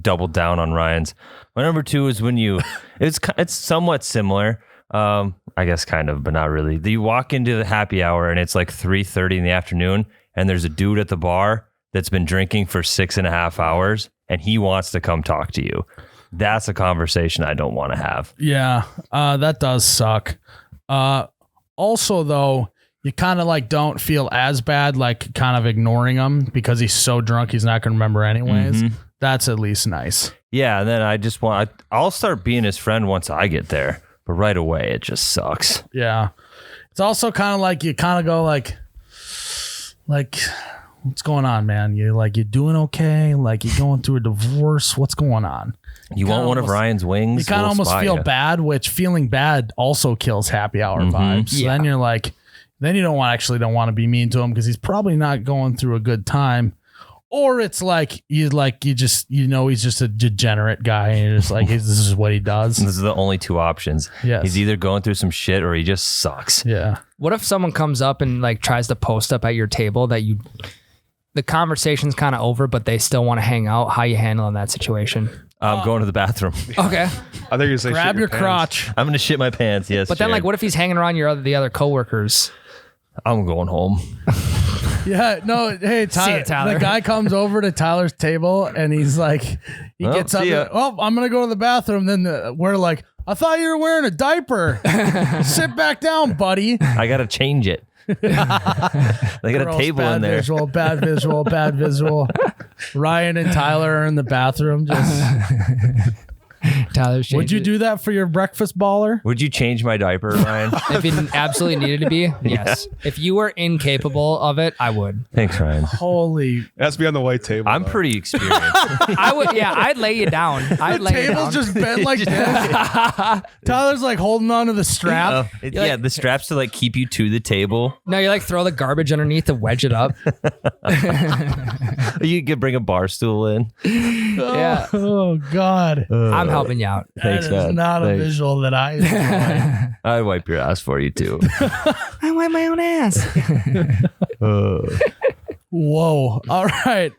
doubled down on Ryan's. My number 2 is when you, it's somewhat similar. I guess kind of, but not really. You walk into the happy hour and it's like 3:30 in the afternoon, and there's a dude at the bar that's been drinking for 6.5 hours, and he wants to come talk to you. That's a conversation I don't want to have. Yeah, that does suck. Also, though, you kind of like don't feel as bad, like kind of ignoring him because he's so drunk he's not going to remember anyways. That's at least nice. Yeah, and then I'll start being his friend once I get there, but right away it just sucks. Yeah, it's also kind of like you kind of go like, what's going on, man? You doing okay? Like you going through a divorce? What's going on? You want one of almost- Ryan's wings? You kind of We'll almost spot feel ya. bad, which feeling bad also kills happy hour vibes. So Yeah. then you're like, then you don't want to be mean to him because he's probably not going through a good time. Or it's like he's just a degenerate guy and you're just like, this is what he does. This is the only 2 options. Yes. He's either going through some shit or he just sucks. Yeah. What if someone comes up and like tries to post up at your table that the conversation's kind of over, but they still want to hang out? How you handling that situation? I'm going to the bathroom. Okay. I think you say Grab shit your pants. crotch. I'm going to shit my pants. Yes. But then, like, Jared. what if he's hanging around the other coworkers? I'm going home. Yeah, no, hey, Tyler, Tyler. the guy comes over to Tyler's table and he's like, he Well, gets up. see ya. Oh, I'm gonna go to the bathroom. Then we're like, I thought you were wearing a diaper. Sit back down, buddy. I got to change it. They got a Gross, table bad in there. Visual, bad visual, bad visual. Ryan and Tyler are in the bathroom. Just, Tyler's would you do that for your breakfast baller? Would you change my diaper, Ryan? If it absolutely needed to be? Yes. If you were incapable of it, I would. Thanks, Ryan. Holy, It has to be on the white table. I'm though. pretty experienced. I would. Yeah, I'd lay you down. I'd lay you down. table's just bent like this. Tyler's like holding on to the strap. Yeah, the straps to like keep you to the table. No, you like throw the garbage underneath to wedge it up. You could bring a bar stool in. Yeah. Oh God, I'm helping you out. Thanks, that is man. not a Thanks. visual that I enjoy. I'd wipe your ass for you too. I wipe my own ass. Whoa. All right.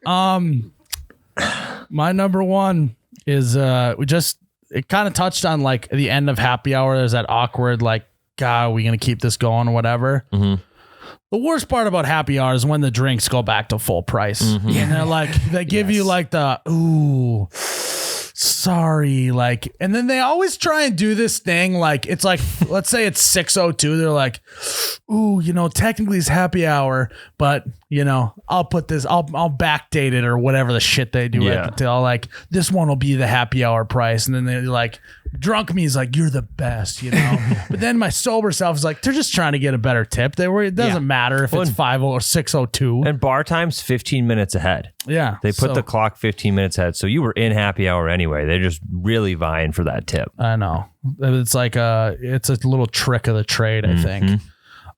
My number 1 is it kind of touched on like the end of happy hour. There's that awkward like, God, are we gonna keep this going or whatever? Mm-hmm. The worst part about happy hour is when the drinks go back to full price. And they're like, they give you like the, ooh, sorry. Like, and then they always try and do this thing. Like, it's like, let's say it's 6:02. They're like, ooh, technically it's happy hour, but I'll put this, I'll backdate it or whatever the shit they do. Yeah. Until like, this one will be the happy hour price. And then they're like, drunk me is like, you're the best, but then my sober self is like, they're just trying to get a better tip. It doesn't matter if it's 5 or 6:02. And bar time's 15 minutes ahead. Yeah. They put so- the clock 15 minutes ahead. So you were in happy hour anyway. They're just really vying for that tip. I know. It's like it's a little trick of the trade, I think.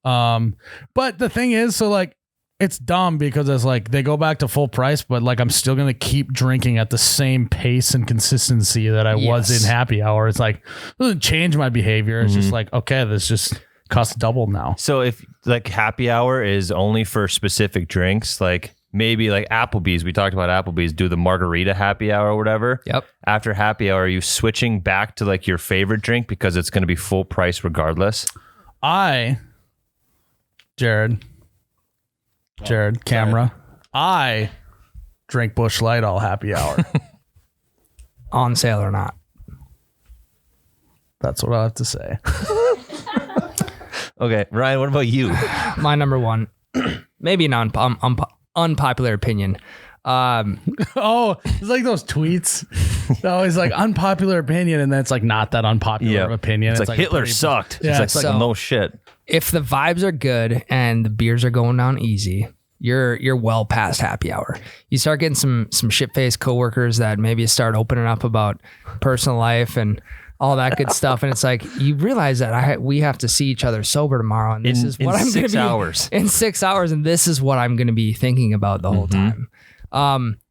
But the thing is, so like it's dumb because it's like they go back to full price, but like I'm still gonna keep drinking at the same pace and consistency that I was in happy hour. It's like it doesn't change my behavior. It's just like, okay, this just costs double now. So if like happy hour is only for specific drinks, like maybe like Applebee's, we talked about Applebee's, do the margarita happy hour or whatever. Yep. After happy hour, are you switching back to like your favorite drink because it's going to be full price regardless? Jared, camera. I drink Busch Light all happy hour. On sale or not. That's what I have to say. Okay, Ryan, what about you? My number one, maybe an unpopular opinion. Oh, it's like those tweets. Always like unpopular opinion, and then it's like not that unpopular of opinion. It's like Hitler pretty- sucked. Yeah, It's like so- no shit. If the vibes are good and the beers are going down easy, you're well past happy hour. You start getting some shit-faced coworkers that maybe start opening up about personal life and all that good stuff, and it's like you realize that we have to see each other sober tomorrow, and this is what I'm going to be in 6 hours, and this is what I'm going to be thinking about the whole time.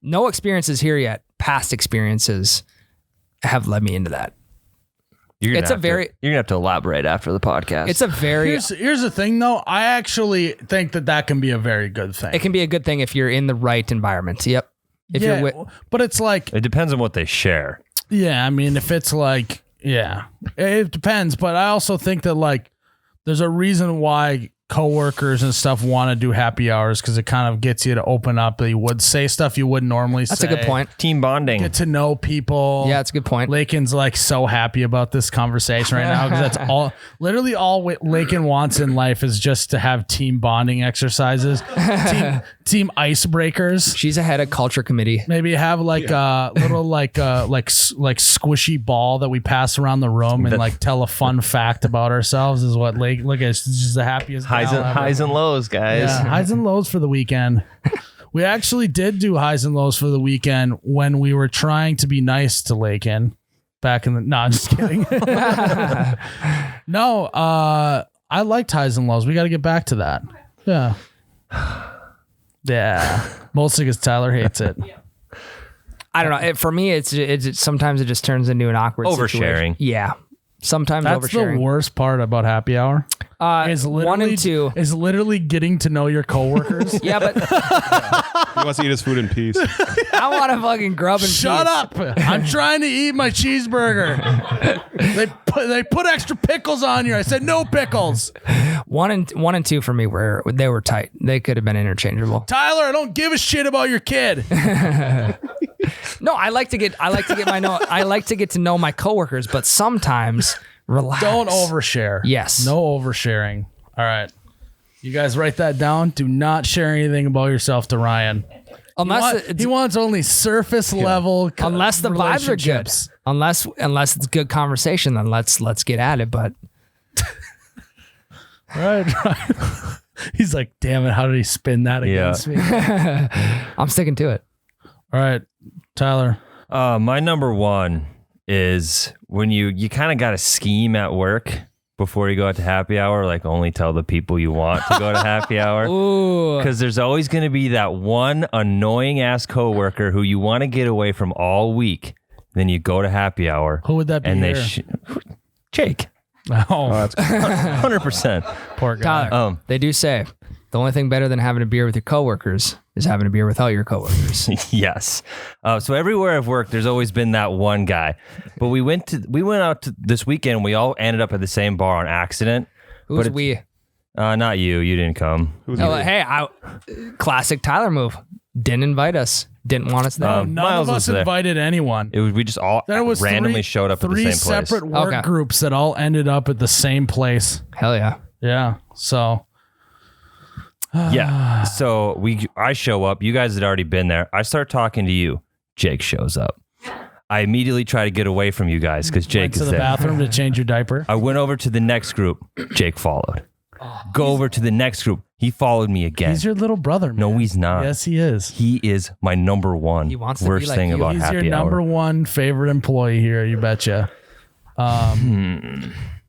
No experiences here yet. Past experiences have led me into that. You're It's gonna a very you're gonna have to elaborate after the podcast. it's a very Here's the thing, though. I actually think that can be a very good thing. it can be a good thing if you're in the right environment. Yep. If you're with but it's like, it depends on what they share. yeah, I mean, if it's like, yeah, it depends. But I also think that like, there's a reason why coworkers and stuff want to do happy hours because it kind of gets you to open up. You would say stuff you wouldn't normally say. that's a good point. Team bonding. Get to know people. Yeah, that's a good point. Lakin's like so happy about this conversation right now because that's literally all Lakin wants in life is just to have team bonding exercises, team icebreakers. She's a head of culture committee. Maybe have like a little like squishy ball that we pass around the room and like tell a fun fact about ourselves is what look at. She's just the happiest highs and lows, guys. yeah, highs and lows for the weekend. We actually did do highs and lows for the weekend when we were trying to be nice to Lakin back in the. No, I'm just kidding. No, I liked highs and lows. We got to get back to that. Yeah. Yeah. Mostly because Tyler hates it. I don't know. For me, it's sometimes it just turns into an awkward Oversharing. situation. Yeah. Sometimes That's oversharing. the worst part about happy hour. Is One and two. is literally getting to know your coworkers. Yeah, but He wants to eat his food in peace. I want to fucking grub and Shut peace. up! I'm trying to eat my cheeseburger. they put extra pickles on you. I said no pickles. One and two for me were tight. They could have been interchangeable. Tyler, I don't give a shit about your kid. No, I like to get to know my coworkers, but sometimes relax. Don't overshare. Yes. No oversharing. All right. You guys write that down. Do not share anything about yourself to Ryan. He wants only surface level. Unless the vibes are good. relationships. Unless it's good conversation, then let's get at it. But Right. He's like, damn it, how did he spin that against me? I'm sticking to it. All right, Tyler. My number one is when you kind of got to scheme at work before you go out to happy hour, like only tell the people you want to go to happy hour. Ooh. Because there's always going to be that one annoying ass coworker who you want to get away from all week. Then you go to happy hour. Who would that be? And here? Jake. Oh, That's 100%. poor guy. Tyler, they do say the only thing better than having a beer with your coworkers is having a beer without your coworkers. Yes. So everywhere I've worked, there's always been that one guy. But we went out to this weekend. And we all ended up at the same bar on accident. Who's But we? Not you. You didn't come. Hey, classic Tyler move. Didn't invite us. Didn't want us there. None Miles of was us there. invited anyone. We just all There was randomly showed up at the three same place. separate work Okay. groups that all ended up at the same place. Hell yeah. Yeah. So Yeah. So I show up. You guys had already been there. I start talking to you. Jake shows up. I immediately try to get away from you guys because Jake went to is the there. bathroom to change your diaper. I went over to the next group. Jake followed. Go over to the next group. He followed me again. He's your little brother, man. No, he's not. Yes, he is. He is my number one He wants to be worst like thing you. about He's happy your number hour. one favorite employee here. You betcha.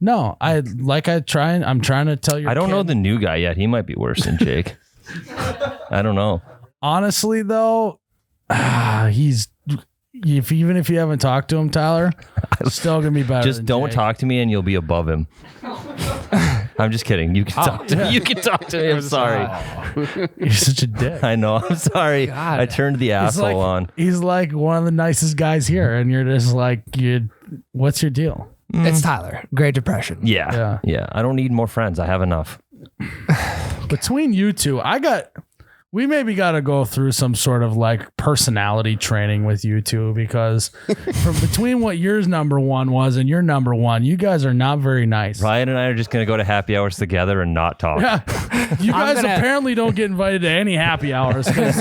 No, I'm trying to tell you. I don't know the new guy yet. He might be worse than Jake. I don't know. Honestly, though, even if you haven't talked to him, Tyler, still gonna be better. Just don't talk to me and you'll be above him. I'm just kidding. You can talk to me. You can talk to me. I'm sorry. You're such a dick. I know. I'm sorry. God. I turned the asshole on. He's like one of the nicest guys here, and you're just like, what's your deal? It's Tyler. Great Depression. Yeah. I don't need more friends. I have enough. Between you two, we maybe got to go through some sort of like personality training with you two, because from between what yours number one was and your number one, you guys are not very nice. Ryan and I are just going to go to happy hours together and not talk. Yeah. You guys apparently don't get invited to any happy hours, because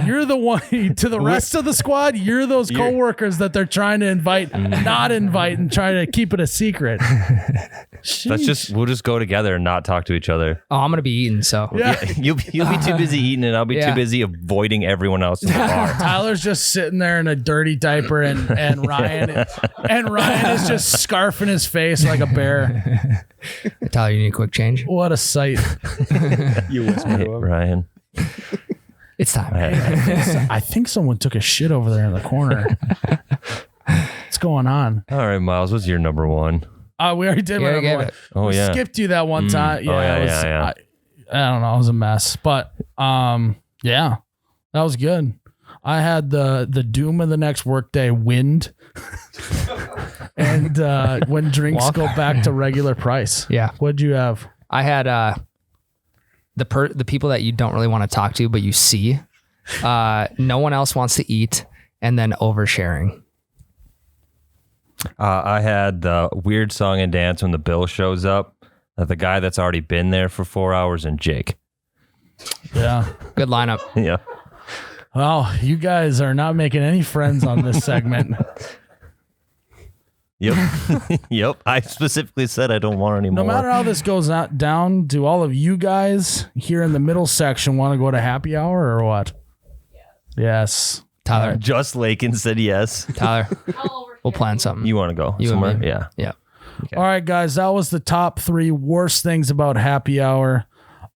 you're the one to the rest of the squad. You're those coworkers that they're trying to invite, not invite, and trying to keep it a secret. We'll just go together and not talk to each other. Oh, I'm gonna be eating, so Yeah. You'll be too busy eating and I'll be too busy avoiding everyone else in the bar. Tyler's just sitting there in a dirty diaper, and Ryan is just scarfing his face like a bear. Tyler, you need a quick change. What a sight. You whisper to him. Ryan. It's time. I think someone took a shit over there in the corner. What's going on? All right, Miles, what's your number one? We already did You already my gave number it. Oh, one. yeah. Skipped you that one time. Yeah, yeah. I don't know. It was a mess, but yeah, that was good. I had the doom of the next workday, wind, and when drinks go back to regular price. Yeah. What'd you have? I had the people that you don't really want to talk to, but you see. No one else wants to eat, and then oversharing. I had the weird song and dance when the bill shows up. The guy that's already been there for 4 hours, and Jake. Yeah. Good lineup. Yeah. Well, you guys are not making any friends on this segment. Yep. Yep. I specifically said I don't want any No more. matter how this goes down, do all of you guys here in the middle section want to go to happy hour or what? Yes. Tyler, Just Lakin said yes. Tyler, we'll plan something. You want to go You and somewhere? me. Yeah. Yeah. Okay. All right, guys, that was the top 3 worst things about happy hour.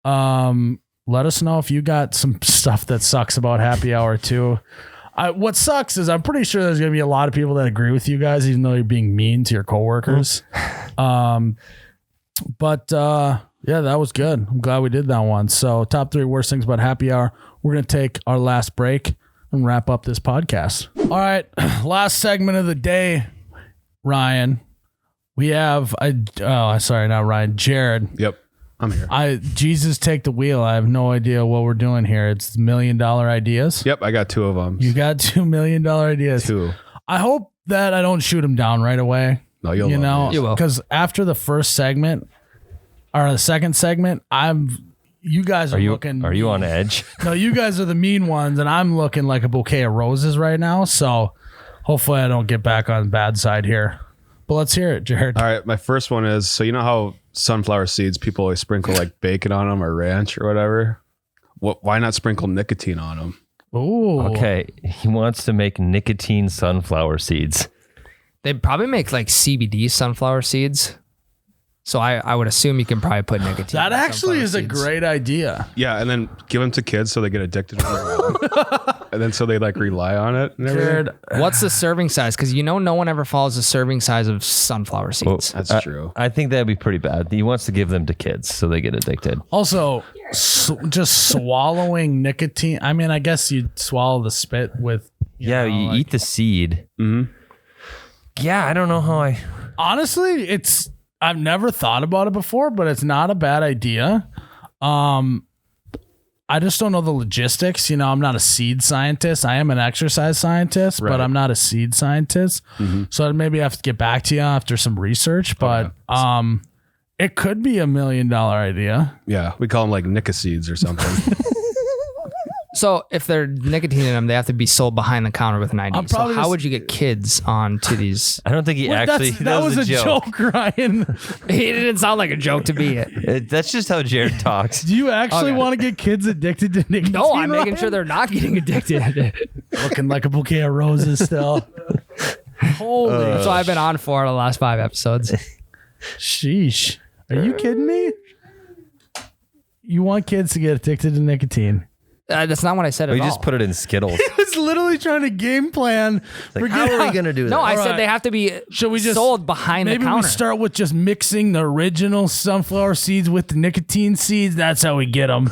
Let us know if you got some stuff that sucks about happy hour too. What sucks is I'm pretty sure there's going to be a lot of people that agree with you guys, even though you're being mean to your coworkers. But yeah, that was good. I'm glad we did that one. So top 3 worst things about happy hour. We're going to take our last break and wrap up this podcast. All right. Last segment of the day, Ryan. We have, sorry, not Ryan, Jared. Yep. I'm here. Jesus, take the wheel. I have no idea what we're doing here. It's $1 million ideas. Yep. I got 2 of them. You got $2 million ideas. 2. I hope that I don't shoot them down right away. No, you'll love know, these. You will. because after the first segment or the second segment, you guys are looking. Are you on edge? No, you guys are the mean ones, and I'm looking like a bouquet of roses right now. So hopefully I don't get back on the bad side here. But let's hear it, Jared. All right. My first one is, so you know how sunflower seeds, people always sprinkle like bacon on them or ranch or whatever? Why not sprinkle nicotine on them? Ooh. Okay. He wants to make nicotine sunflower seeds. They probably make like CBD sunflower seeds. So I would assume you can probably put nicotine. That in actually sunflower is a seeds. great idea. Yeah. And then give them to kids so they get addicted to them. And then so they like rely on it and everything. Jared, What's the serving size? Because no one ever follows the serving size of sunflower seeds. That's true. I think that'd be pretty bad. He wants to give them to kids so they get addicted. also, just swallowing nicotine. I mean, I guess you'd swallow the spit with. You Eat the seed. Mm-hmm. Yeah, I don't know how I. Honestly, I've never thought about it before, but it's not a bad idea. I just don't know the logistics. I'm not a seed scientist. I am an exercise scientist, but Right. I'm not a seed scientist. So I'd maybe have to get back to you after some research. But it could be $1 million idea. Yeah. We call them like Nicoseeds or something. So if they're nicotine in them, they have to be sold behind the counter with an ID. I'm So probably how just- would you get kids onto these? I don't think he actually. that was a joke, Ryan. It didn't sound like a joke to me. That's just how Jared talks. Do you actually Okay. want to get kids addicted to nicotine? No, I'm making Ryan? sure they're not getting addicted. Looking like a bouquet of roses still. Holy That's what I've been on for the last 5 episodes. sheesh. Are you kidding me? You want kids to get addicted to nicotine. That's not what I said at We all. just put it in Skittles. I was literally trying to game plan. Like, how are we gonna do that? No, I All said right. they have to be Should we just sold behind the maybe counter. we start with just mixing the original sunflower seeds with the nicotine seeds? That's how we get them.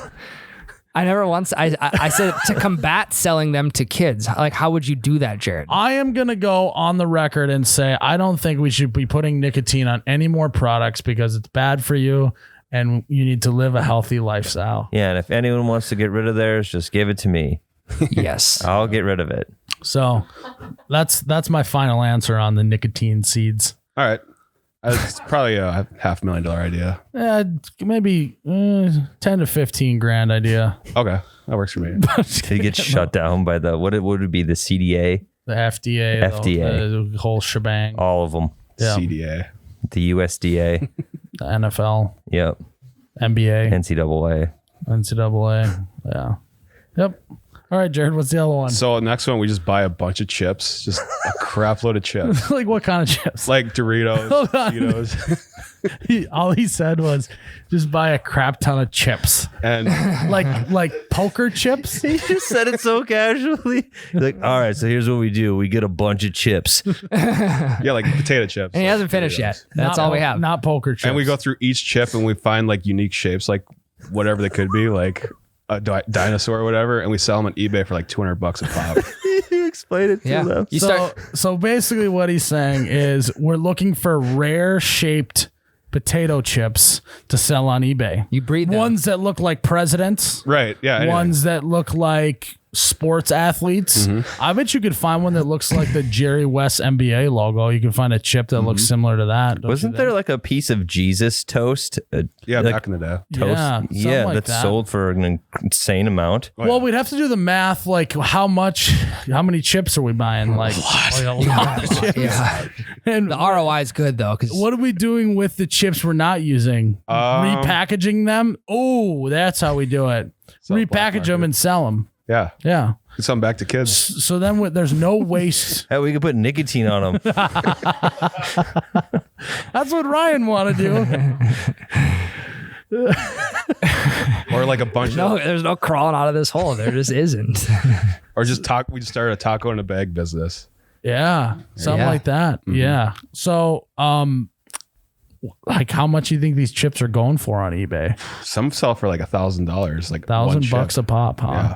I never once. I said to combat selling them to kids. Like, how would you do that, Jared? I am going to go on the record and say I don't think we should be putting nicotine on any more products because it's bad for you and you need to live a healthy lifestyle. Yeah, and if anyone wants to get rid of theirs, just give it to me. Yes. I'll get rid of it. So that's my final answer on the nicotine seeds. All right. It's probably a $500,000 idea. Maybe 10 to 15 grand idea. Okay. That works for me. To get shut down by the what would it be, the CDA, The FDA, FDA. the whole shebang, all of them, Yeah. CDA. the USDA, the NFL, yep, NBA, NCAA. NCAA. Yeah. Yep. All right, Jared, what's the other one? So next one, we just buy a bunch of chips, just a crap load of chips, Like what kind of chips? like Doritos, Hold on. Cheetos, All he said was just buy a crap ton of chips. and Like poker chips? He just said it so casually. He's like, all right, so here's what we do: we get a bunch of chips. yeah, like potato chips. And he like hasn't finished Doritos. yet. That's Not all we po- have. Not poker chips. And we go through each chip and we find like unique shapes, like whatever they could be, like a dinosaur or whatever, and we sell them on eBay for like $200 a pop. You explain it to Yeah. them. You so, start. so basically what he's saying is we're looking for rare shaped potato chips to sell on eBay. You breed them. Ones that look like presidents. Right? Yeah. Anyway. Ones that look like sports athletes. I bet you could find one that looks like the Jerry West NBA logo. You can find a chip that looks similar to that. don't Wasn't you there think? like a piece of Jesus toast? Yeah, like back in the day. toast. Yeah, something like that's that. sold for an insane amount. Oh, Well, yeah. we'd have to do the math. Like, how many chips are we buying? Like, a lot of chips. Yeah. And The ROI is good though, because what are we doing with the chips we're not using? Repackaging them? Oh, that's how we do it. Sell black Repackage them market. and sell them. Yeah. Yeah. Get something back to kids. So then there's no waste. Hey, we could put nicotine on them. That's what Ryan wanted to do. Or like a bunch no, of, there's no crawling out of this hole. There just isn't. or just we just started a taco in a bag business. Yeah. Something Yeah. like that. Yeah. So, like how much do you think these chips are going for on eBay? Some sell for like $1,000, like $1,000 a pop, huh? Yeah.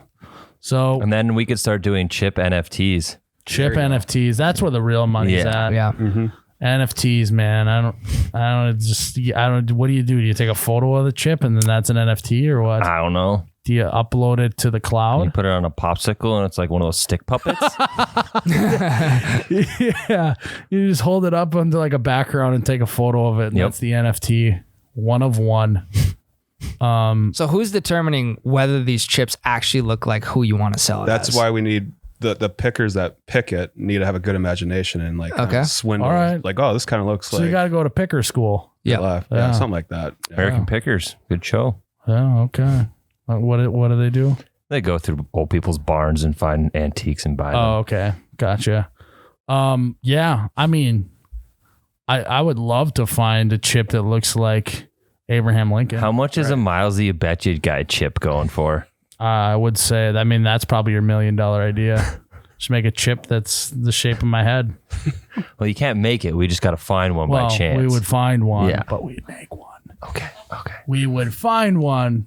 So And then we could start doing chip NFTs. chip NFTs, that's where the real money's Yeah. at. Yeah. NFTs, man. I don't. What do? Do you take a photo of the chip and then that's an NFT or what? I don't know. Do you upload it to the You cloud? put it on a popsicle and it's like one of those stick puppets. Yeah. You just hold it up into like a background and take a photo of it. And Yep. that's the NFT. One of one. So who's determining whether these chips actually look like who you want to sell it That's as? why we need the pickers that pick it need to have a good imagination and like Okay. swindle. All right. Like, oh, this kind of looks So like you got to go to picker school. Yeah. left. Yeah. Yeah, something like that. Yeah. American Pickers. Good show. Yeah. Okay. What do they do? They go through old people's barns and find antiques and buy them. Oh, okay. Gotcha. Yeah. I mean, I would love to find a chip that looks like Abraham Lincoln. How much is a Milesy Betcha guy chip going for? I would say, I mean, that's probably your $1 million idea. Just make a chip that's the shape of my head. Well, you can't make it. We just got to find one Well, by chance. we would find one, Yeah. but we'd make one. Okay. We would find one,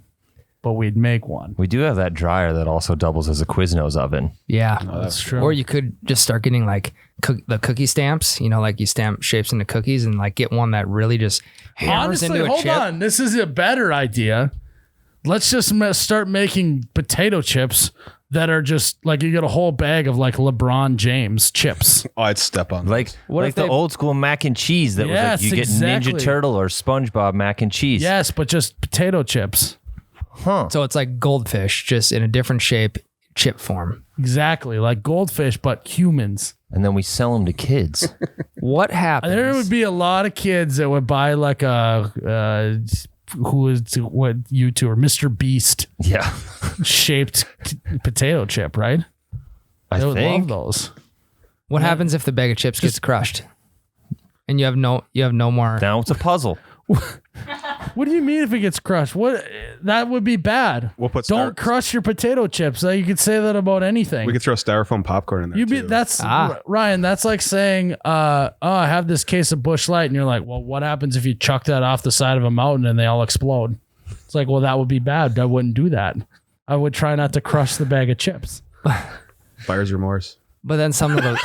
but we'd make one. We do have that dryer that also doubles as a Quiznos oven. Yeah. That's true. Or you could just start getting like the cookie stamps, like you stamp shapes into cookies and like get one that really just hammers Honestly, into a hold chip. on. This is a better idea. Let's just start making potato chips that are just like you get a whole bag of like LeBron James chips. Oh, I'd step on. Like What like if the they- old school mac and cheese that Yes, was like you get exactly. Ninja Turtle or SpongeBob mac and cheese. Yes, but just potato chips. So it's like goldfish, just in a different shape, chip form. Exactly. Like goldfish, but humans. And then we sell them to kids. What happens? There would be a lot of kids that would buy like a who is what YouTuber, Mr. Beast Yeah. shaped potato chip, right? I They would think. love those. What happens if the bag of chips gets crushed? And you have no more. Now it's a puzzle. What do you mean if it gets crushed? What that would be bad. We'll put Don't crush your potato chips. You could say that about anything. We could throw styrofoam popcorn in there. Too. That's Ryan. That's like saying, I have this case of Busch Light, and you're like, well, what happens if you chuck that off the side of a mountain and they all explode? It's like, well, that would be bad. I wouldn't do that. I would try not to crush the bag of chips. Buyer's remorse. But then some of those.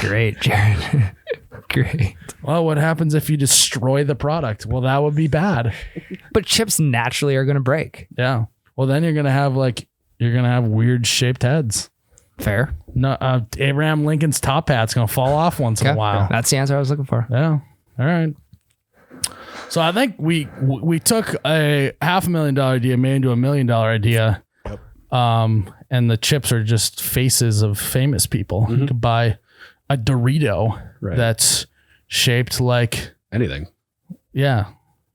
Great, Jared. Great. Well, what happens if you destroy the product? Well, that would be bad. But chips naturally are going to break. Yeah. Well, then you're gonna have weird shaped heads. Fair. No, Abraham Lincoln's top hat's gonna fall off once in a while. That's the answer I was looking for. Yeah. All right. So I think we took a $500,000 idea, made into $1 million idea. Yep. And the chips are just faces of famous people. You could buy a Dorito that's shaped like anything. Yeah.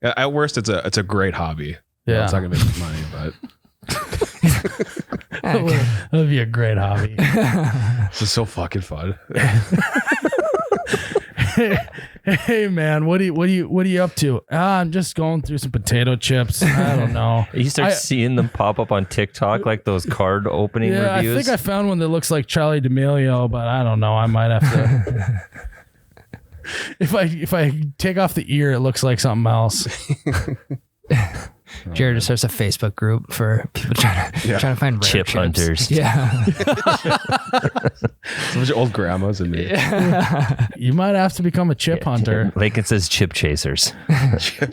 At worst, it's a great hobby. Yeah. It's not gonna make you money, but that would be a great hobby. this is so fucking fun. Hey man, what are you up to? I'm just going through some potato chips. I don't know. You start seeing them pop up on TikTok, like those card opening reviews. I think I found one that looks like Charlie D'Amelio, but I don't know. I might have to. If I take off the ear, it looks like something else. Jared just starts a Facebook group for people trying to find rare chip chips. hunters. Yeah. Some old grandmas and me. You might have to become a chip hunter. Lincoln says chip chasers.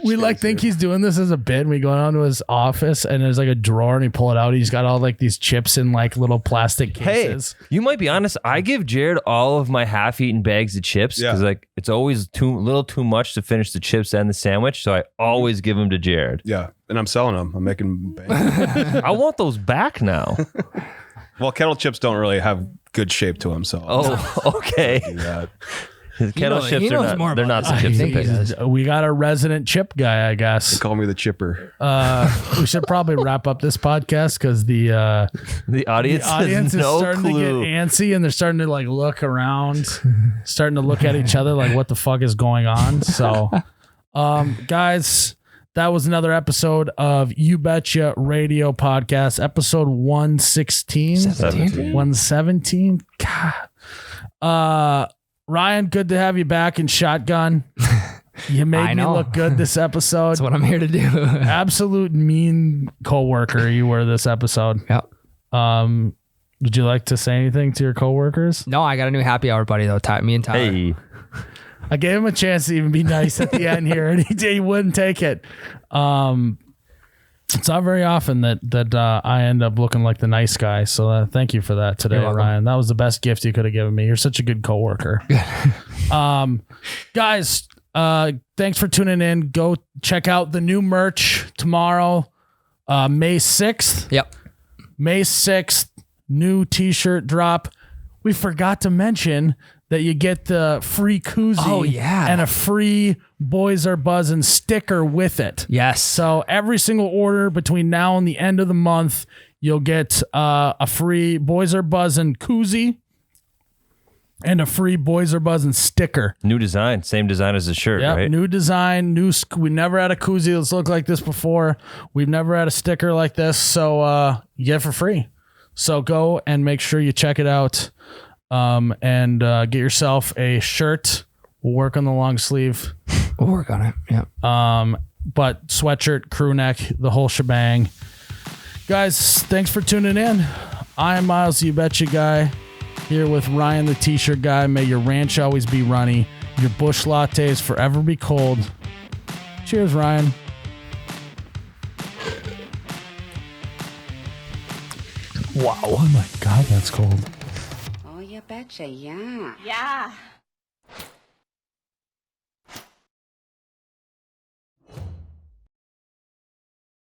We think he's doing this as a bit. And we go down to his office and there's like a drawer and he pull it out. He's got all like these chips in like little plastic cases. Hey, you might be honest. I give Jared all of my half-eaten bags of chips because it's always little too much to finish the chips and the sandwich. So I always give them to Jared. Yeah. And I'm selling them. I'm making bank. I want those back now. Well, kettle chips don't really have good shape to them, so. Oh, okay. Kettle chips they're not so chips. We got a resident chip guy, I guess. They call me the chipper. We should probably wrap up this podcast because the audience has no is starting clue. to get antsy and they're starting to like look around, starting to look at each other like what the fuck is going on. So, guys, that was another episode of You Betcha Radio Podcast, episode 116. 117. God. Ryan, good to have you back in Shotgun. You made me look good this episode. That's what I'm here to do. Absolute mean coworker you were this episode. Yep. Would you like to say anything to your coworkers? No, I got a new happy hour buddy though. Me and Tyler. Hey. I gave him a chance to even be nice at the end here, and he wouldn't take it. It's not very often that I end up looking like the nice guy. So thank you for that today, Ryan. That was the best gift you could have given me. You're such a good coworker. Guys, thanks for tuning in. Go check out the new merch tomorrow, May 6th. Yep. May 6th, new t-shirt drop. We forgot to mention that you get the free koozie and a free Boys Are Buzzin' sticker with it. Yes. So every single order between now and the end of the month, you'll get a free Boys Are Buzzin' koozie and a free Boys Are Buzzin' sticker. New design, same design as the shirt, right? New design, we never had a koozie that's looked like this before. We've never had a sticker like this, so you get it for free. So go and make sure you check it out. And get yourself a shirt. We'll work on the long sleeve. We'll work on it. Yeah. But sweatshirt, crew neck, the whole shebang. Guys, thanks for tuning in. I am Miles, You Betcha guy, here with Ryan, the t-shirt guy. May your ranch always be runny. Your Busch lattes forever be cold. Cheers, Ryan. Wow. Oh my God, that's cold. Oh, you betcha, yeah. Yeah.